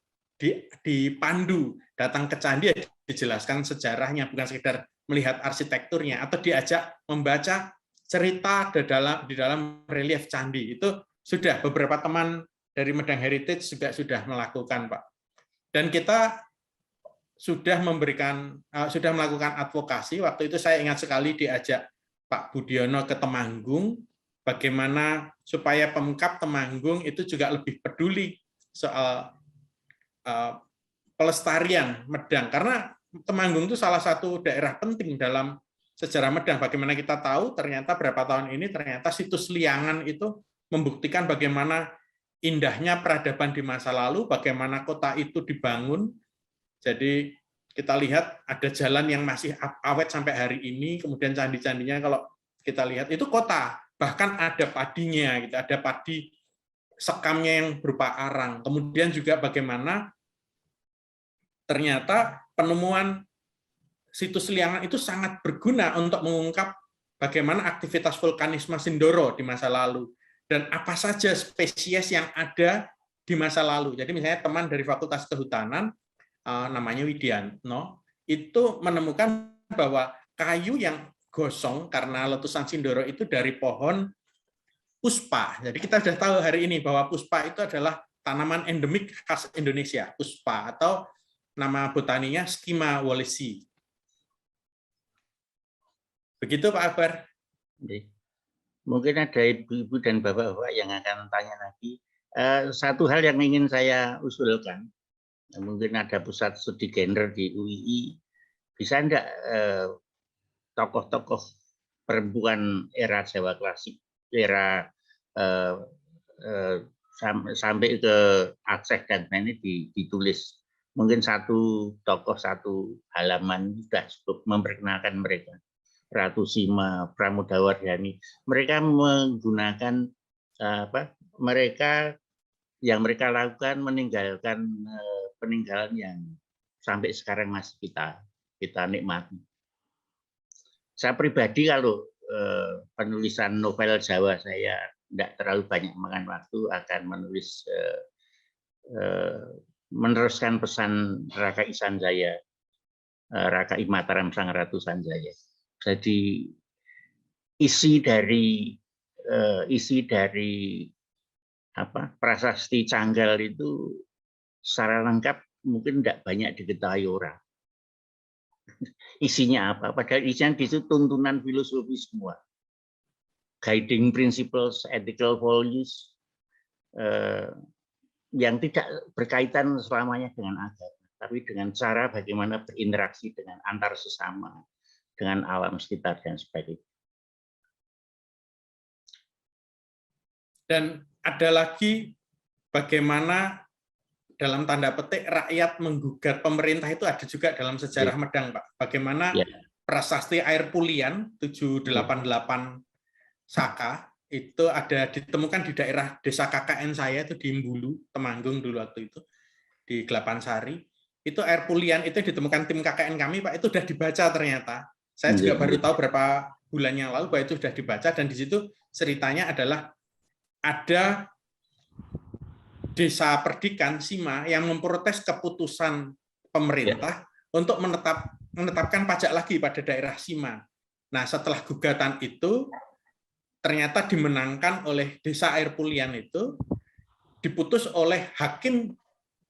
dipandu datang ke candi, dijelaskan sejarahnya, bukan sekedar melihat arsitekturnya, atau diajak membaca cerita di dalam relief candi. Itu sudah beberapa teman dari Medang Heritage juga sudah melakukan, Pak. Dan kita sudah melakukan advokasi. Waktu itu saya ingat sekali diajak Pak Budiono ke Temanggung, bagaimana supaya Pemkab Temanggung itu juga lebih peduli soal pelestarian Medang, karena Temanggung itu salah satu daerah penting dalam sejarah Medang. Bagaimana kita tahu ternyata berapa tahun ini ternyata situs Liangan itu membuktikan bagaimana indahnya peradaban di masa lalu, bagaimana kota itu dibangun. Jadi kita lihat ada jalan yang masih awet sampai hari ini, kemudian candi-candinya kalau kita lihat itu kota, bahkan ada padinya, gitu, ada padi sekamnya yang berupa arang. Kemudian juga bagaimana ternyata penemuan situs Liangan itu sangat berguna untuk mengungkap bagaimana aktivitas vulkanisme Sindoro di masa lalu dan apa saja spesies yang ada di masa lalu. Jadi misalnya teman dari Fakultas Kehutanan namanya Widiantno itu menemukan bahwa kayu yang gosong karena letusan Sindoro itu dari pohon puspa. Jadi kita sudah tahu hari ini bahwa puspa itu adalah tanaman endemik khas Indonesia, puspa, atau nama botaninya Schima wallacei. Begitu Pak Akbar. Mungkin ada ibu-ibu dan bapak-bapak yang akan tanya lagi. Satu hal yang ingin saya usulkan, mungkin ada pusat studi gender di UII, bisa enggak tokoh-tokoh perempuan era Jawa klasik, era sampai ke Aceh dan ini ditulis. Mungkin satu tokoh satu halaman sudah cukup memperkenalkan mereka. Ratu Sima, Pramodawardhani, mereka menggunakan mereka lakukan meninggalkan peninggalan yang sampai sekarang masih kita nikmati. Saya pribadi kalau penulisan novel Jawa saya tidak terlalu banyak makan waktu, akan menulis meneruskan pesan Raka Isanjaya, Raka I Mataram Sang Ratu Sanjaya. Jadi isi dari prasasti Canggal itu secara lengkap mungkin tidak banyak diketahui orang. Isinya apa? Padahal isinya di situ tuntunan filosofi semua, guiding principles, ethical values yang tidak berkaitan selamanya dengan agama, tapi dengan cara bagaimana berinteraksi dengan antar sesama, dengan alam sekitar dan sebagainya. Dan ada lagi bagaimana dalam tanda petik rakyat menggugat pemerintah itu ada juga dalam sejarah Medang, Pak. Bagaimana prasasti air Pulian 788 Saka itu ada ditemukan di daerah desa KKN saya itu di Mbulu, Temanggung dulu waktu itu, di Glapansari. Itu air Pulian itu ditemukan tim KKN kami, Pak, itu sudah dibaca ternyata. Saya juga baru tahu berapa bulan yang lalu bahwa itu sudah dibaca, dan di situ ceritanya adalah ada desa Perdikan Sima yang memprotes keputusan pemerintah untuk menetapkan pajak lagi pada daerah Sima. Nah, setelah gugatan itu ternyata dimenangkan oleh desa air Pulian itu, diputus oleh hakim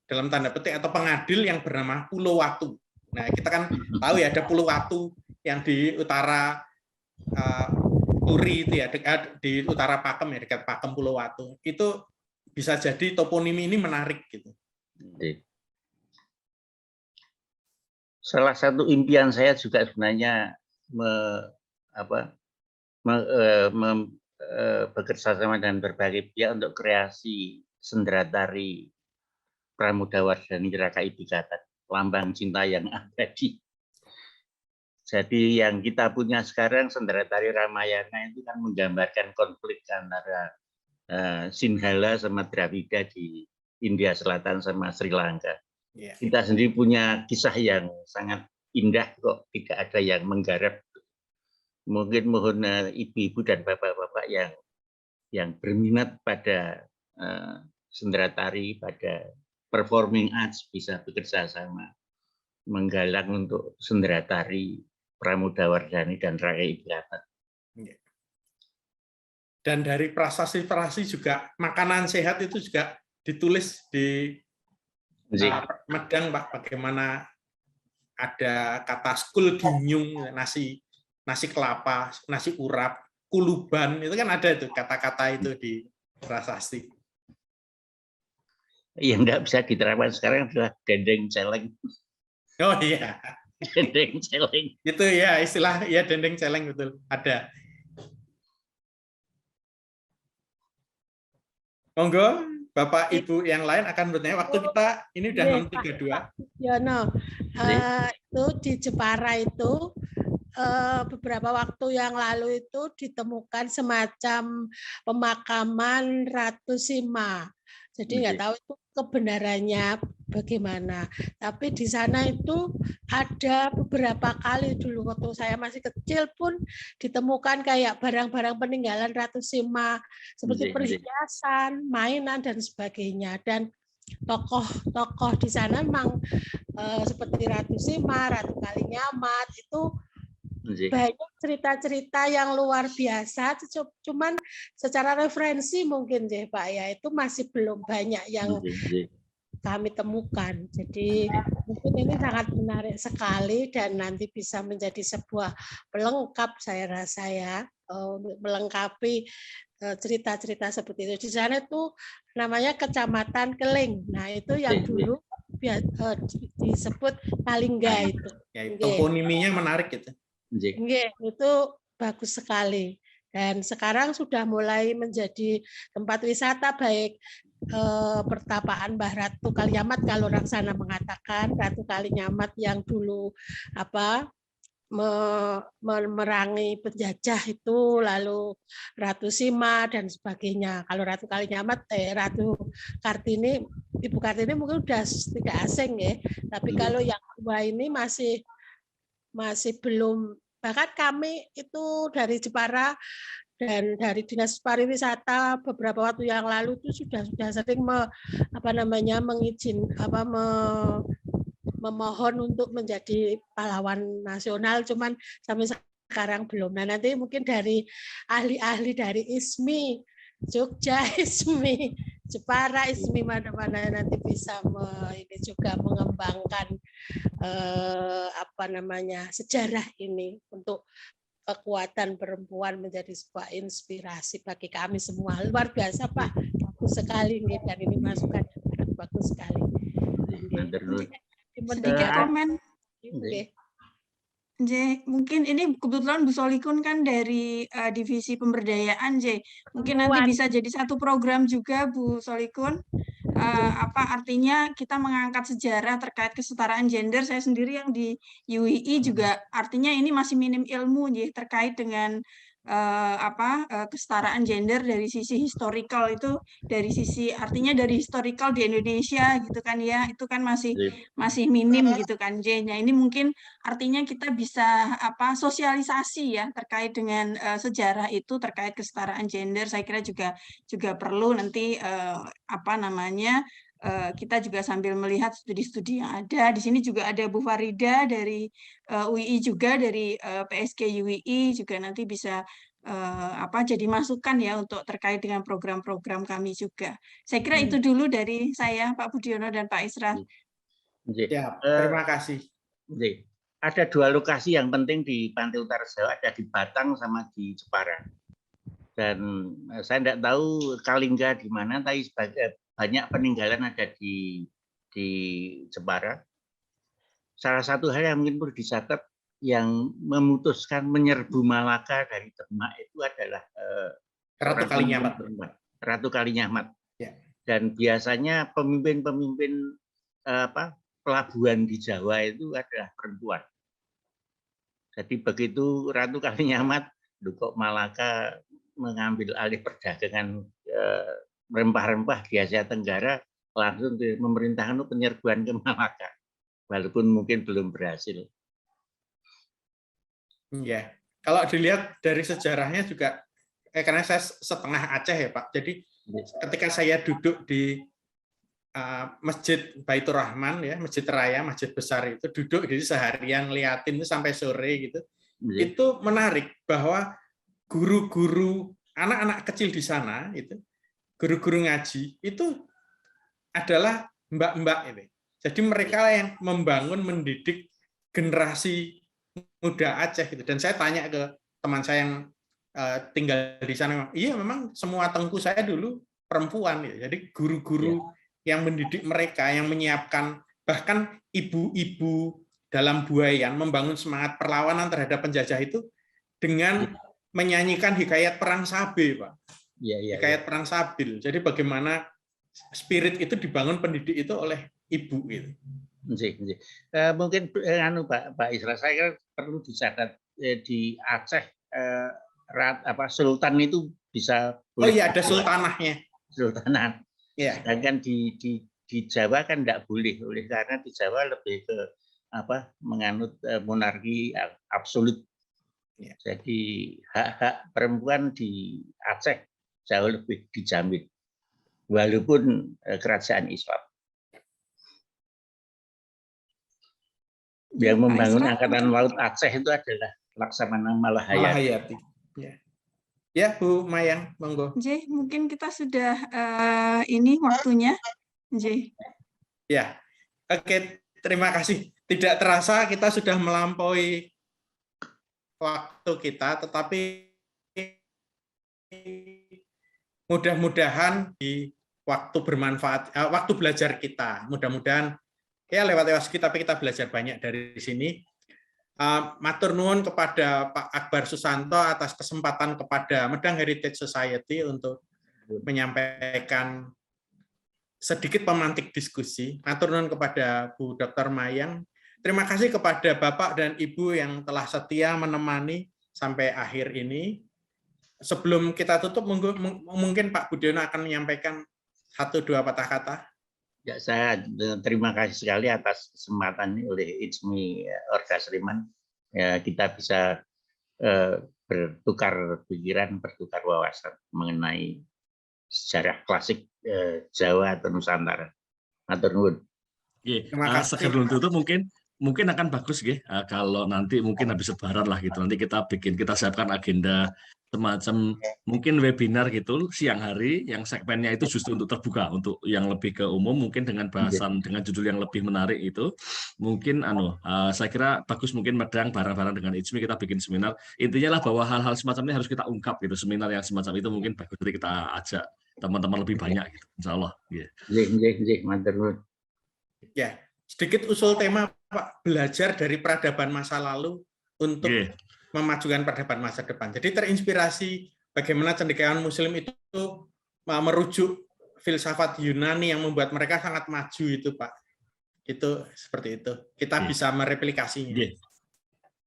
dalam tanda petik atau pengadil yang bernama Pulau Watu. Nah, kita kan tahu ya ada Pulau Watu yang di utara Turi itu ya, di utara Pakem ya, dekat Pakem Pulau Watu. Itu bisa jadi toponimi ini menarik gitu. Salah satu impian saya juga sebenarnya bekerja sama dengan berbagai pihak untuk kreasi sendera tari Pramodawardhani Raka Ibikatan, lambang cinta yang abadi. Jadi yang kita punya sekarang sendera tari Ramayana itu kan menggambarkan konflik antara Sinhala sama Dravida di India Selatan sama Sri Lanka. Kita sendiri punya kisah yang sangat indah kok tidak ada yang menggarap. Mungkin mohon ibu-ibu dan bapak-bapak yang berminat pada sendratari pada performing arts bisa bekerja sama menggalang untuk sendratari Pramodawardhani dan Rakyat Ibrata. Dan dari prasasti-prasasti juga makanan sehat itu juga ditulis di Medang, Pak, bagaimana ada kata skul ginyung, nasi kelapa, nasi urap, kuluban, itu kan ada itu kata-kata itu di prasasti. Yang nggak bisa diterapkan sekarang adalah dendeng celeng. Oh iya. Dendeng celeng. Itu ya istilah ya, dendeng celeng, betul. Ada. Monggo, Bapak Ibu yang lain akan bertanya. Waktu kita ini udah 6.32. Yono, itu di Jepara itu beberapa waktu yang lalu itu ditemukan semacam pemakaman Ratu Sima. Jadi nggak tahu itu kebenarannya bagaimana. Tapi di sana itu ada beberapa kali dulu waktu saya masih kecil pun ditemukan kayak barang-barang peninggalan Ratu Sima seperti perhiasan, mainan dan sebagainya. Dan tokoh-tokoh di sana memang seperti Ratu Sima, Ratu Kalinyamat itu banyak cerita-cerita yang luar biasa, cuman secara referensi mungkin Pak ya itu masih belum banyak yang kami temukan. Jadi mungkin ini sangat menarik sekali dan nanti bisa menjadi sebuah pelengkap saya rasa ya, untuk melengkapi cerita-cerita seperti itu. Di sana itu namanya Kecamatan Keling. Nah itu yang dulu disebut Palingga itu. Ya, toponiminya menarik gitu. Itu bagus sekali dan sekarang sudah mulai menjadi tempat wisata baik pertapaan Mbah Ratu Kalinyamat kalau orang sana mengatakan Ratu Kalinyamat yang dulu memerangi penjajah itu, lalu Ratu Sima dan sebagainya. Kalau Ratu Kalinyamat Ratu Kartini, Ibu Kartini mungkin sudah tidak asing ya, tapi kalau yang dua ini masih belum. Bahkan kami itu dari Jepara dan dari Dinas Pariwisata beberapa waktu yang lalu itu sudah sering memohon untuk menjadi pahlawan nasional, cuman sampai sekarang belum. Nah nanti mungkin dari ahli-ahli dari ISMI, Jogja ISMI, Jepara ISMI, mana-mana nanti bisa ini juga mengembangkan sejarah ini untuk kekuatan perempuan menjadi sebuah inspirasi bagi kami semua. Luar biasa Pak, bagus sekali dan ini masukan yang bagus sekali. Sedikit komen. Mungkin ini kebetulan Bu Solikun kan dari divisi pemberdayaan mungkin nanti bisa jadi satu program juga Bu Solikun. Artinya kita mengangkat sejarah terkait kesetaraan gender. Saya sendiri yang di UII juga artinya ini masih minim ilmu terkait dengan kesetaraan gender dari sisi historical, itu dari sisi artinya dari historical di Indonesia gitu kan ya, itu kan masih minim gitu kan Nah ini mungkin artinya kita bisa sosialisasi ya terkait dengan sejarah itu terkait kesetaraan gender. Saya kira juga perlu nanti kita juga sambil melihat studi-studi yang ada. Di sini juga ada Bu Farida dari UII juga, dari PSG UII juga nanti bisa jadi masukan ya untuk terkait dengan program-program kami juga. Saya kira itu dulu dari saya, Pak Budiono dan Pak Israr. Ya, terima kasih. Ada dua lokasi yang penting di Pantai Utara Jawa, ada di Batang sama di Jepara. Dan saya tidak tahu Kalingga di mana, tapi banyak peninggalan ada di Jepara. Salah satu hal yang mungkin perlu dicatat, yang memutuskan menyerbu Malaka dari Demak itu adalah Ratu Kalinyamat. Ya. Dan biasanya pemimpin-pemimpin pelabuhan di Jawa itu adalah perempuan. Jadi begitu Ratu Kalinyamat kok Malaka mengambil alih perdagangan rempah-rempah di Asia Tenggara, langsung memerintahkan penyerbuan ke Malaka, walaupun mungkin belum berhasil. Ya, kalau dilihat dari sejarahnya juga, karena saya setengah Aceh ya Pak, jadi ketika saya duduk di Masjid Baitur Rahman ya, Masjid Raya, masjid besar itu, duduk di seharian liatin itu sampai sore gitu. Itu menarik bahwa guru-guru anak-anak kecil di sana itu, guru-guru ngaji itu adalah mbak-mbak ini. Jadi mereka yang membangun, mendidik generasi muda Aceh gitu. Dan saya tanya ke teman saya yang tinggal di sana, iya memang semua tengku saya dulu perempuan ya. Jadi guru-guru yang mendidik mereka, yang menyiapkan, bahkan ibu-ibu dalam buayan membangun semangat perlawanan terhadap penjajah itu dengan menyanyikan hikayat perang Sabe, Pak. Hikayat perang Sabil. Jadi bagaimana spirit itu dibangun pendidik itu oleh ibu gitu. Mungkin Pak Isra, saya kira perlu dicatat di Aceh sultan itu bisa. Oh iya, ada sultanahnya. Sultanah. Ya. Sedangkan di Jawa kan tidak boleh, oleh karena di Jawa lebih ke menganut monarki absolut. Ya. Jadi hak-hak perempuan di Aceh jauh lebih dijamin, walaupun kerajaan Islam. Yang membangun Angkatan Laut Aceh itu adalah Laksamana Malahayati. Ya, Bu Mayang, monggo. Mungkin kita sudah ini waktunya. Ya, oke, terima kasih. Tidak terasa kita sudah melampaui waktu kita, tetapi mudah-mudahan di waktu bermanfaat, waktu belajar kita, mudah-mudahan ya lewat tapi kita belajar banyak dari sini. Matur nuwun kepada Pak Akbar Susanto atas kesempatan kepada Medang Heritage Society untuk menyampaikan sedikit pemantik diskusi. Matur nuwun kepada Bu Dr. Mayang. Terima kasih kepada Bapak dan Ibu yang telah setia menemani sampai akhir ini. Sebelum kita tutup, mungkin Pak Budiono akan menyampaikan 1-2 patah kata. Ya, saya terima kasih sekali atas kesempatan ini oleh IJMI Orga Sleman. Ya, kita bisa bertukar pikiran, bertukar wawasan mengenai sejarah klasik Jawa atau Nusantara. Matur nuwun. Sebelum tutup mungkin akan bagus kalau nanti mungkin habis Lebaran lah gitu. Nanti kita siapkan agenda semacam mungkin webinar gitu siang hari yang segmennya itu justru untuk terbuka, untuk yang lebih ke umum, mungkin dengan bahasan dengan judul yang lebih menarik itu. Mungkin saya kira bagus, mungkin Medang bareng-bareng dengan IJMI kita bikin seminar. Intinya lah bahwa hal-hal semacam ini harus kita ungkap gitu. Seminar yang semacam itu mungkin bagus nanti kita ajak teman-teman lebih banyak gitu. Insyaallah. Ya, sedikit usul tema Pak, belajar dari peradaban masa lalu untuk memajukan peradaban masa depan. Jadi terinspirasi bagaimana cendekiawan Muslim itu merujuk filsafat Yunani yang membuat mereka sangat maju itu, Pak. Itu seperti itu. Kita bisa mereplikasinya.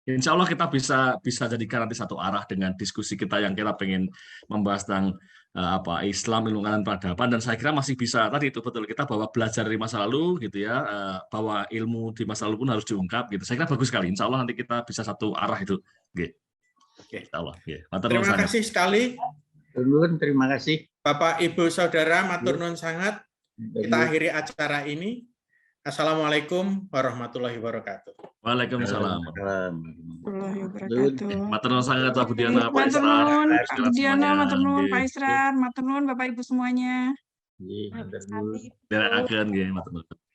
Insya Allah kita bisa jadikan nanti satu arah dengan diskusi kita yang kita pengen membahas tentang Islam, ilmu dan peradaban, dan saya kira masih bisa tadi itu betul kita bahwa belajar dari masa lalu gitu ya, bahwa ilmu di masa lalu pun harus diungkap gitu. Saya kira bagus sekali. Insya Allah nanti kita bisa satu arah itu. Insya Allah. Terima kasih sekali. Terima kasih. Bapak, Ibu, Saudara, matur nuwun sangat. Kita akhiri acara ini. Assalamualaikum warahmatullahi wabarakatuh. Waalaikumsalam. Matur nuwun sangat Pak Budiono, Pak Matur Israr. nuwun Pak Budiono, matur nuwun Pak Israr, matur nuwun Bapak Ibu semuanya. Matur nuwun. Matur nuwun.